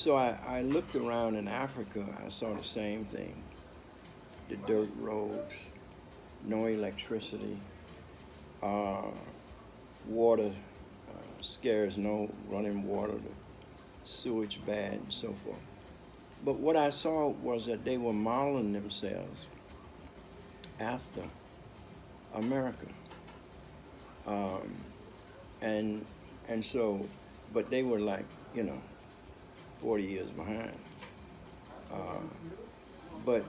So I looked around in Africa. I saw the same thing: the dirt roads, no electricity, uh, water scarce, no running water, the sewage bad, and so forth. But what I saw was that they were modeling themselves after America, um, and and so, but they were like, 40 years behind. Uh, but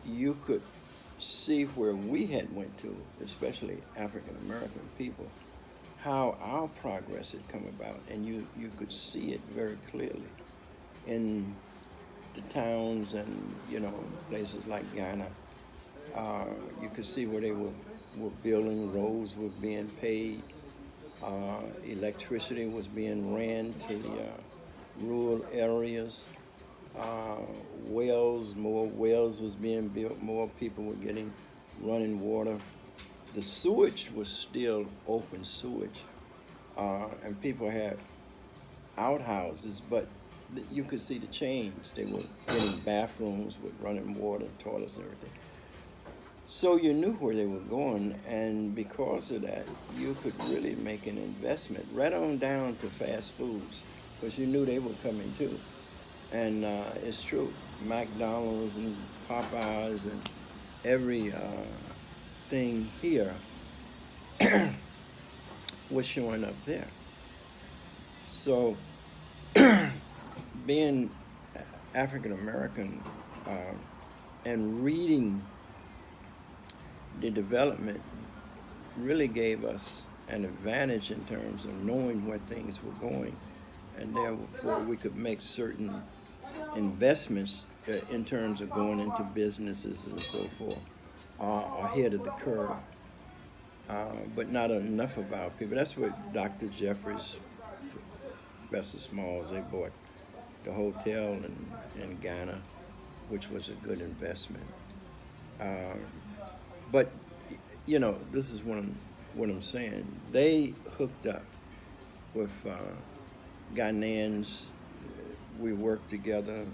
you could see where we had went to, especially African American people, how our progress had come about, and you could see it very clearly in the towns and places like Ghana. You could see where they were building, roads were being paid, electricity was being ran to the rural areas. Uh, more wells was being built, more people were getting running water. The sewage was still open sewage, and people had outhouses, but you could see the change. They were getting bathrooms with running water, toilets, and everything. So you knew where they were going, and because of that, you could really make an investment right on down to fast foods, because you knew they were coming too. And it's true, McDonald's and Popeyes and every thing here was showing up there. So being African American and reading the development really gave us an advantage in terms of knowing where things were going, and therefore we could make certain investments in terms of going into businesses and so forth ahead of the curve. But not enough about people. That's what Dr. Jeffries, Professor Smalls, they bought the hotel in Ghana, which was a good investment. Um, but this is what I'm saying. They hooked up with Ghanaians. We worked together.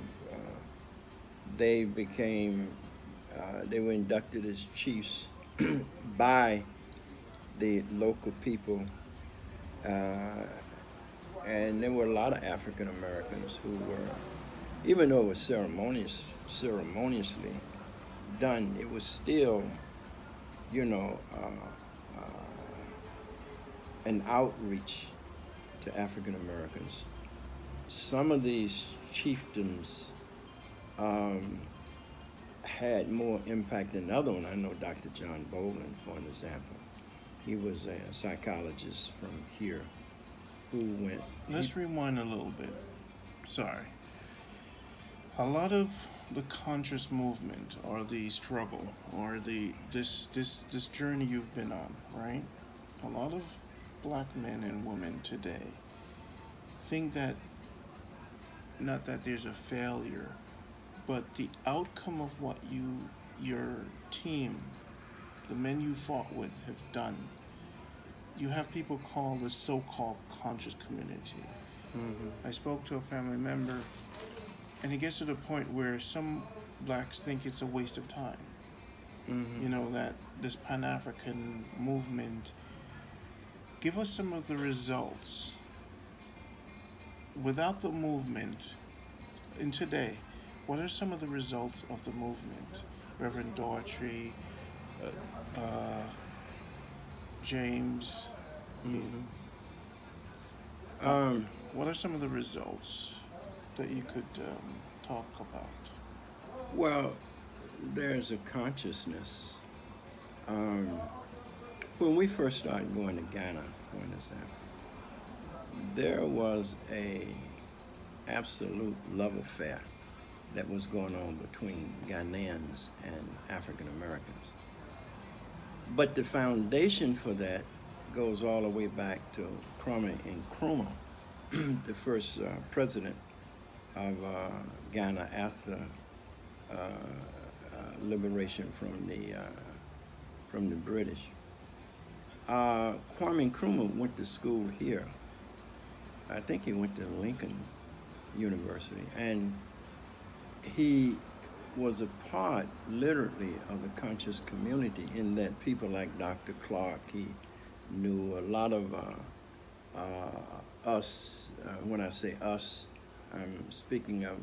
They became, they were inducted as chiefs by the local people, uh, and there were a lot of African Americans who were, even though it was ceremoniously done, it was still, you know, an outreach to African Americans. Some of these chieftains um, had more impact than other one. I know Dr. John Bolin, for an example. He was a psychologist from here who went. Let's rewind a little bit. Sorry. A lot of the conscious movement or the struggle or this journey you've been on, right? A lot of black men and women today think that not that there's a failure, but the outcome of what your team, the men you fought with, have done. You have people call the so-called conscious community. Mm-hmm. I spoke to a family member, and it gets to the point where some blacks think it's a waste of time. Mm-hmm. You know, that this Pan African movement. Give us some of the results. Without the movement, in today, what are some of the results of the movement? Reverend Daughtry, uh, James. Mm-hmm. Uh, Um, what are some of the results that you could talk about? well, there's a consciousness. Um, when we first started going to Ghana, for an example, there was a absolute love affair that was going on between Ghanaians and African Americans. But the foundation for that goes all the way back to Kwame Nkrumah, the first president of Ghana after liberation from the British. Kwame Nkrumah went to school here. I think he went to Lincoln University, and he was a part, literally, of the conscious community in that people like Dr. Clark, he knew a lot of us. When I say us, I'm speaking of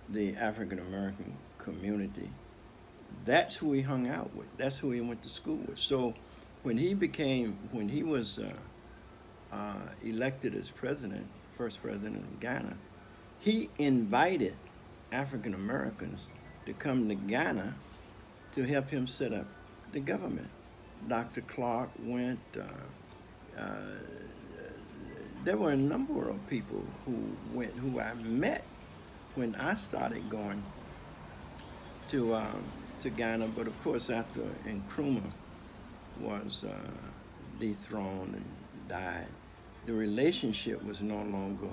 the African American community. That's who he hung out with. That's who he went to school with. So when he was elected as president, first president of Ghana, he invited African Americans to come to Ghana to help him set up the government. Dr. Clark went. There were a number of people who went, who I met when I started going to Ghana. But of course, after Nkrumah was dethroned and died, the relationship was no longer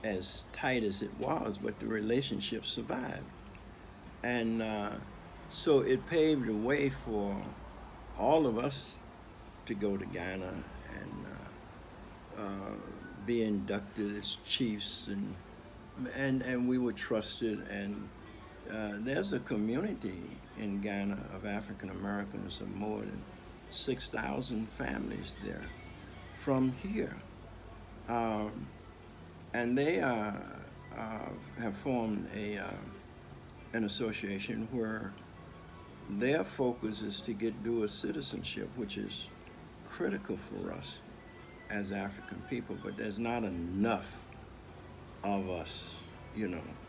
as tight as it was, but the relationship survived. And so it paved the way for all of us to go to Ghana and be inducted as chiefs, and we were trusted. And there's a community in Ghana of African Americans, of more than 6,000 families there from here. And they have formed an association where their focus is to get dual citizenship, which is critical for us as African people, but there's not enough of us,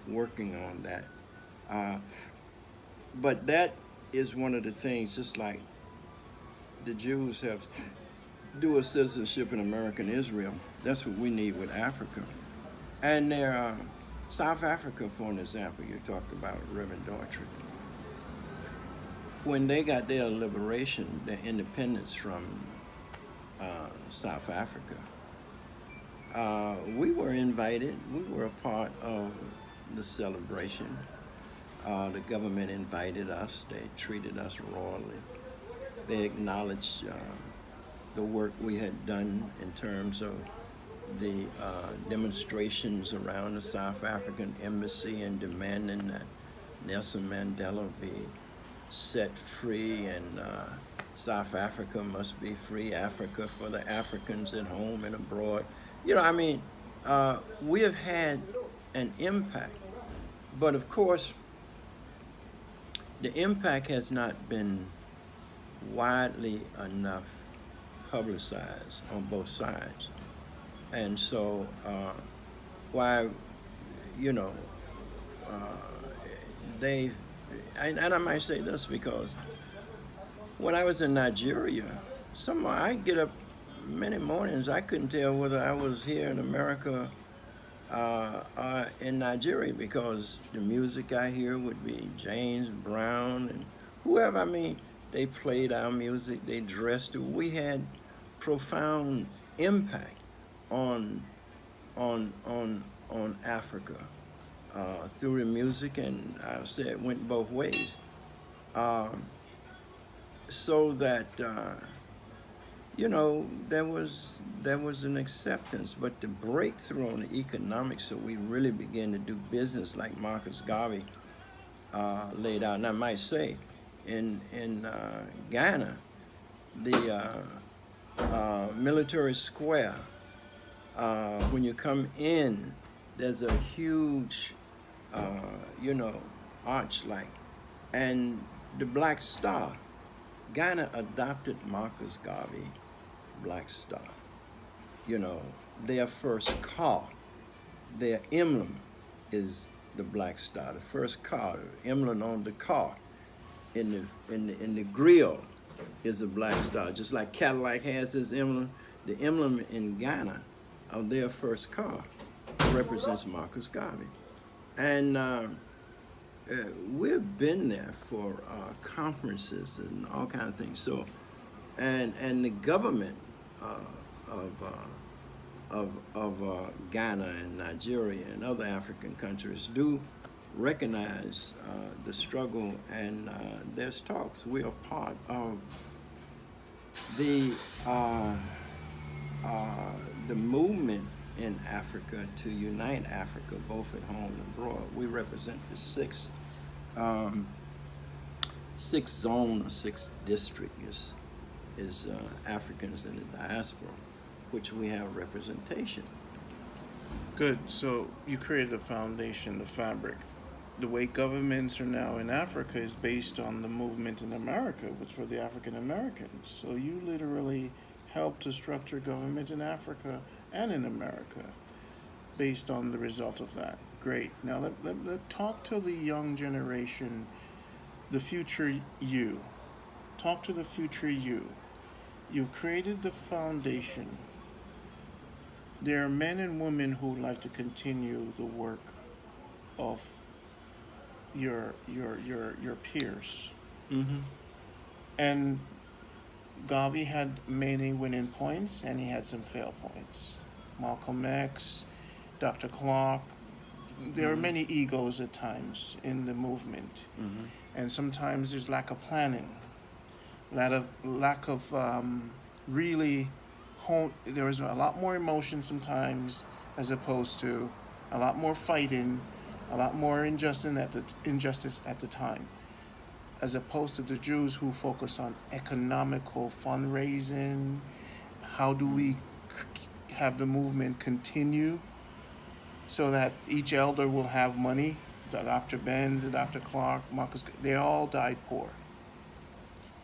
working on that. But that is one of the things, just like the Jews have dual citizenship in America and Israel, that's what we need with Africa. And there, South Africa, for an example, you talked about Reverend Daughtry. When they got their liberation, their independence from South Africa, we were invited. We were a part of the celebration. The government invited us. They treated us royally. They acknowledged the work we had done in terms of the demonstrations around the South African embassy and demanding that Nelson Mandela be set free, and South Africa must be free, Africa for the Africans at home and abroad. We have had an impact, but of course, the impact has not been widely enough publicized on both sides. And so, they've, and I might say this because when I was in Nigeria, I get up many mornings, I couldn't tell whether I was here in America or in Nigeria, because the music I hear would be James Brown and whoever. They played our music, they dressed it. We had profound impact on Africa through the music, and I said it went both ways. So that there was an acceptance, but the breakthrough on the economics, so we really began to do business like Marcus Garvey laid out. And I might say, in Ghana, the military square, when you come in, there's a huge, arch-like, and the Black Star. Ghana adopted Marcus Garvey Black Star. Their first car, their emblem is the Black Star. The first car, the emblem on the car, in the grill is a Black Star. Just like Cadillac has his emblem, the emblem in Ghana of their first car represents Marcus Garvey. And we've been there for conferences and all kinds of things. So, and the government of Ghana and Nigeria and other African countries do recognize the struggle, and there's talks. We are part of the movement in Africa to unite Africa, both at home and abroad. We represent the um, sixth zone or sixth district is Africans in the diaspora, which we have representation. Good. So you created a foundation, the fabric. The way governments are now in Africa is based on the movement in America, which for the African Americans. So you literally helped to structure government in Africa and in America based on the result of that. Great. Now let talk to the young generation, the future you. Talk to the future you. You've created the foundation. There are men and women who would like to continue the work of your peers. Mm-hmm. And Garvey had many winning points and he had some fail points. Malcolm X, Dr. Clark, there are many egos at times in the movement. Mm-hmm. And sometimes there's lack of planning, lack of really there was a lot more emotion sometimes as opposed to a lot more fighting, a lot more injustice at the time, as opposed to the Jews who focus on economical fundraising. How do we have the movement continue so that each elder will have money? Dr. Benz, Dr. Clark, Marcus, they all died poor.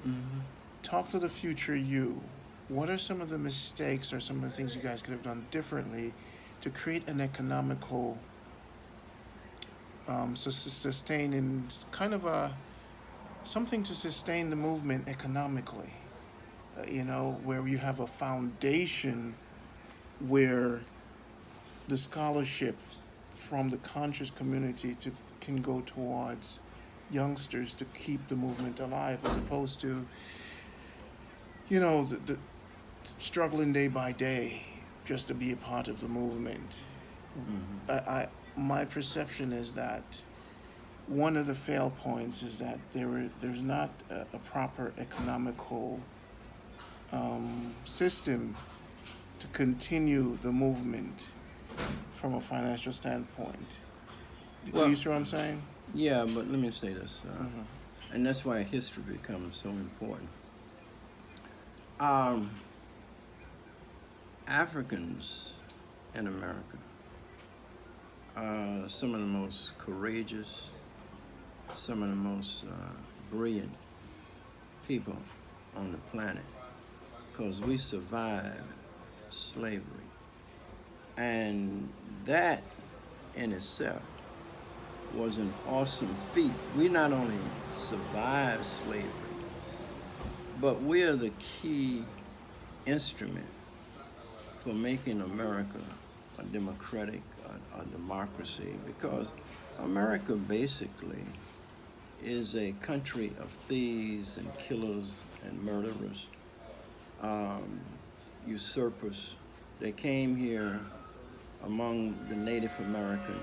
Mm-hmm. Talk to the future you. What are some of the mistakes or some of the things you guys could have done differently to create an economical sustain in kind of something to sustain the movement economically, where you have a foundation where the scholarship from the conscious community can go towards youngsters to keep the movement alive, as opposed to the struggling day by day just to be a part of the movement. Mm-hmm. My perception is that one of the fail points is that there's not a proper economical system to continue the movement from a financial standpoint. Do you see what I'm saying? Yeah, but let me say this, and that's why history becomes so important. Africans in America are some of the most courageous, some of the most brilliant people on the planet, because we survived slavery. And that in itself was an awesome feat. We not only survived slavery, but we are the key instrument for making America a democratic, a democracy, because America basically is a country of thieves and killers and murderers, usurpers. They came here among the Native American,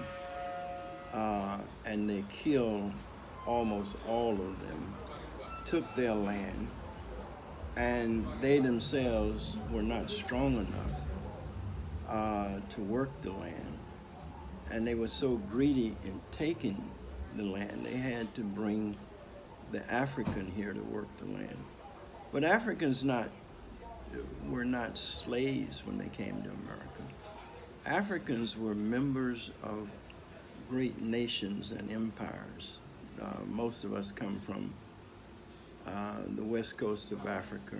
and they killed almost all of them, took their land, and they themselves were not strong enough to work the land. And they were so greedy in taking the land, they had to bring the African here to work the land. But Africans were not slaves when they came to America. Africans were members of great nations and empires. Most of us come from the west coast of Africa.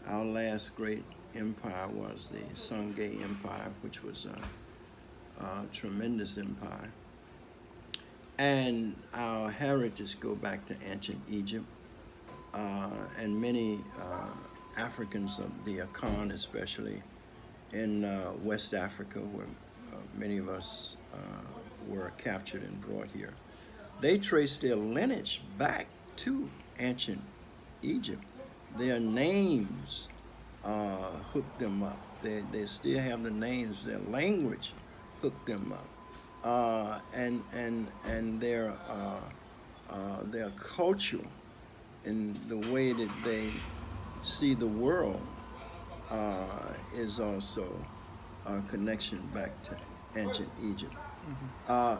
Our last great empire was the Songhai Empire, which was a tremendous empire. And our heritage go back to ancient Egypt, and many Africans of the Akan, especially in West Africa, where many of us were captured and brought here. They traced their lineage back to ancient Egypt. Their names hooked them up. They still have the names. Their language hooked them up, and their culture and the way that they see the world is also connection back to ancient Egypt.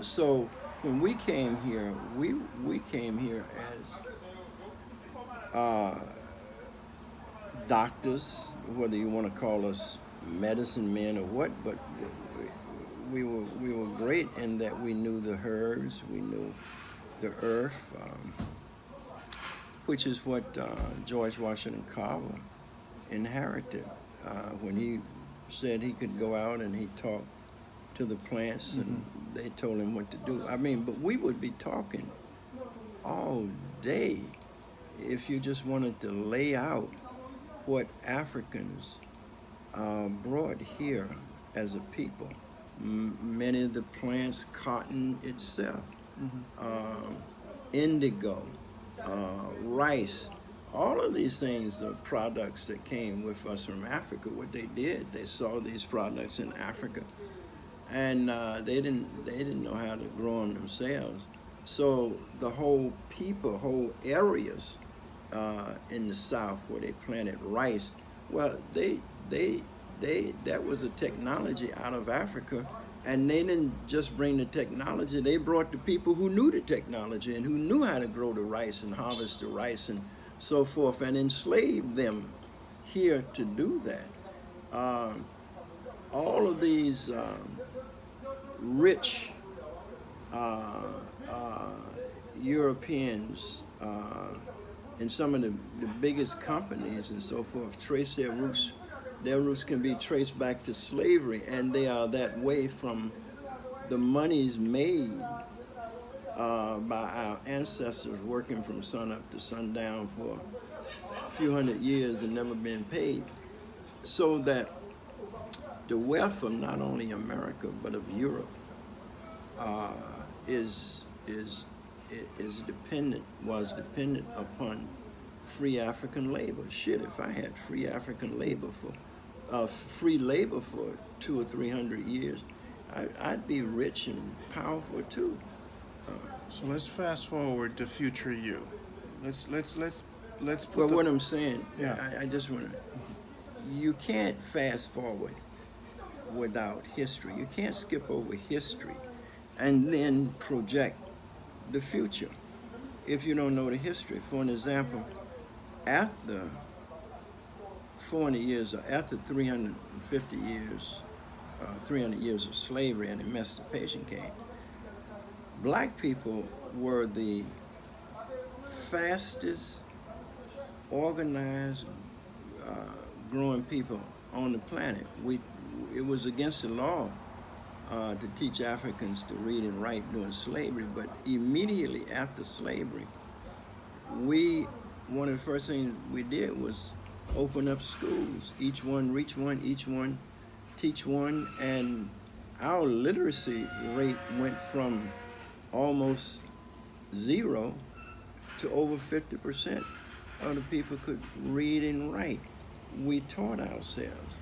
So when we came here, we came here as doctors, whether you want to call us medicine men or what, but we were great in that we knew the herbs, we knew the earth, which is what George Washington Carver inherited when he said he could go out and he talked to the plants and they told him what to do. I mean, but we would be talking all day if you just wanted to lay out what Africans brought here as a people. Many of the plants, cotton itself, indigo, rice, all of these things are products that came with us from Africa. What they did, they saw these products in Africa, and they didn't know how to grow them themselves. So the whole whole areas in the South where they planted rice, well, that was a technology out of Africa, and they didn't just bring the technology, they brought the people who knew the technology and who knew how to grow the rice and harvest the rice and so forth, and enslaved them here to do that. All of these rich Europeans and some of the biggest companies and so forth trace their roots. Their roots can be traced back to slavery, and they are that way from the monies made by our ancestors working from sun up to sundown for a few hundred years and never been paid. So that the wealth of not only America but of Europe was dependent upon free African labor. Shit, if I had free African labor for 200 or 300 years, I'd be rich and powerful too. So let's fast forward to future you. Let's put. Well, what I'm saying, Yeah. I just want to. You can't fast forward without history. You can't skip over history and then project the future if you don't know the history. For an example, after 400 years or after 350 years, 300 years of slavery and emancipation came, black people were the fastest organized growing people on the planet. It was against the law to teach Africans to read and write during slavery, but immediately after slavery, one of the first things we did was open up schools. Each one reach one, each one teach one, and our literacy rate went from almost zero to over 50% of the people could read and write. We taught ourselves.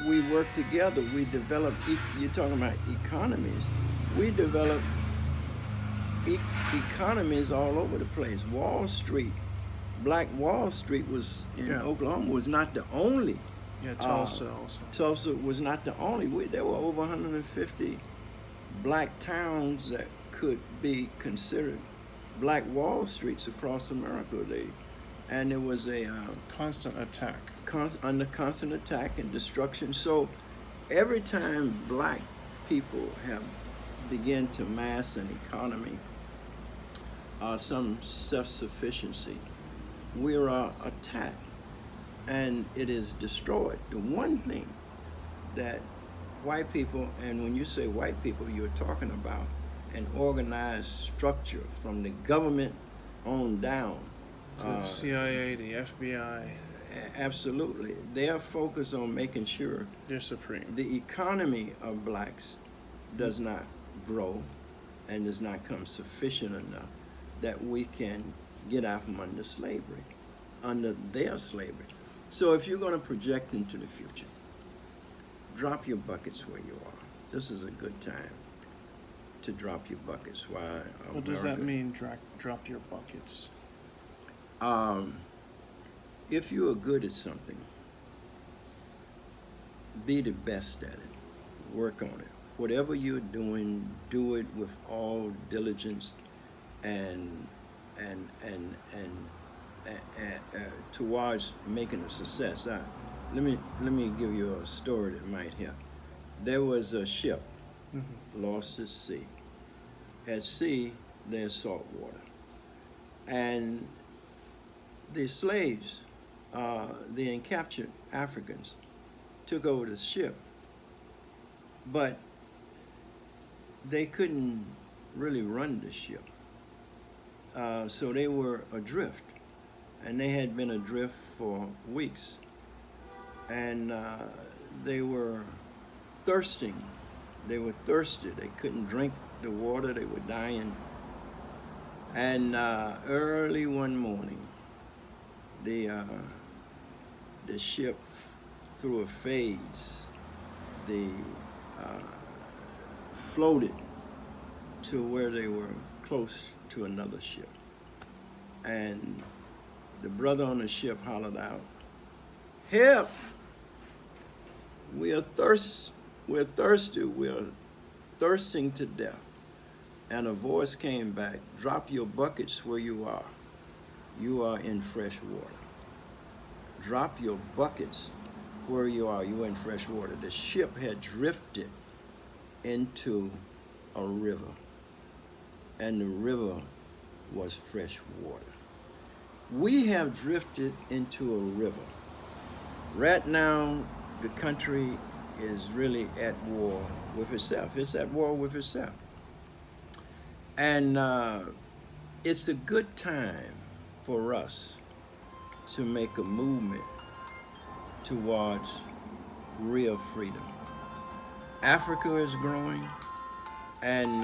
We worked together. We developed, you're talking about economies. We developed economies all over the place. Wall Street, Black Wall Street was in Oklahoma, was not the only. Yeah, Tulsa also. Tulsa was not the only. There were over 150 black towns that could be considered Black Wall Streets across America. And there was a Constant attack. Under constant attack and destruction. So every time black people have begun to mass an economy, some self-sufficiency, we are attacked and it is destroyed. The one thing that white people, and when you say white people, you're talking about an organized structure from the government on down. The CIA, the FBI. Absolutely. They are focused on making sure They're supreme. the economy of blacks does not grow and does not come sufficient enough that we can get out from under slavery, under their slavery. So if you're going to project into the future, drop your buckets where you are. This is a good time to drop your buckets. Why? What does that mean, drop your buckets? If you are good at something, be the best at it. Work on it. Whatever you're doing, do it with all diligence and and and and, towards making a success. Let me give you a story that might help. There was a ship lost at sea. At sea, there's salt water, and the slaves, the captured Africans, took over the ship, but they couldn't really run the ship. So they were adrift, and they had been adrift for weeks, and they were thirsting. They were thirsty. They couldn't drink the water. They were dying. And early one morning, the ship, through a phase, the floated to where they were close to another ship. And the brother on the ship hollered out, "Help! We're thirsty. We're thirsting to death." And a voice came back, "Drop your buckets where you are. You are in fresh water. Drop your buckets where you are. You are in fresh water." The ship had drifted into a river, and the river was fresh water. We have drifted into a river. Right now, the country is really at war with itself. It's at war with itself. And it's a good time for us to make a movement towards real freedom. Africa is growing, and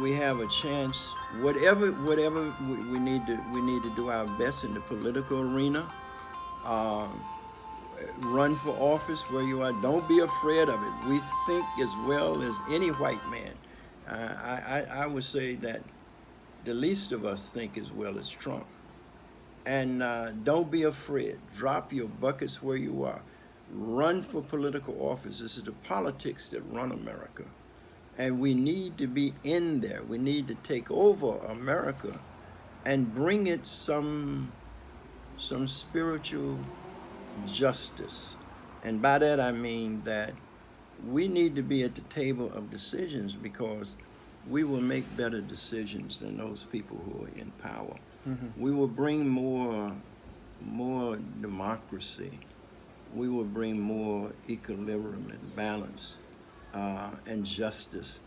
we have a chance. Whatever we need to do our best in the political arena. Run for office where you are. Don't be afraid of it. We think as well as any white man. I would say that the least of us think as well as Trump. And don't be afraid. Drop your buckets where you are. Run for political office. This is the politics that run America. And we need to be in there. We need to take over America and bring it some spiritual justice. And by that I mean that we need to be at the table of decisions, because we will make better decisions than those people who are in power. We will bring more democracy. We will bring more equilibrium and balance and justice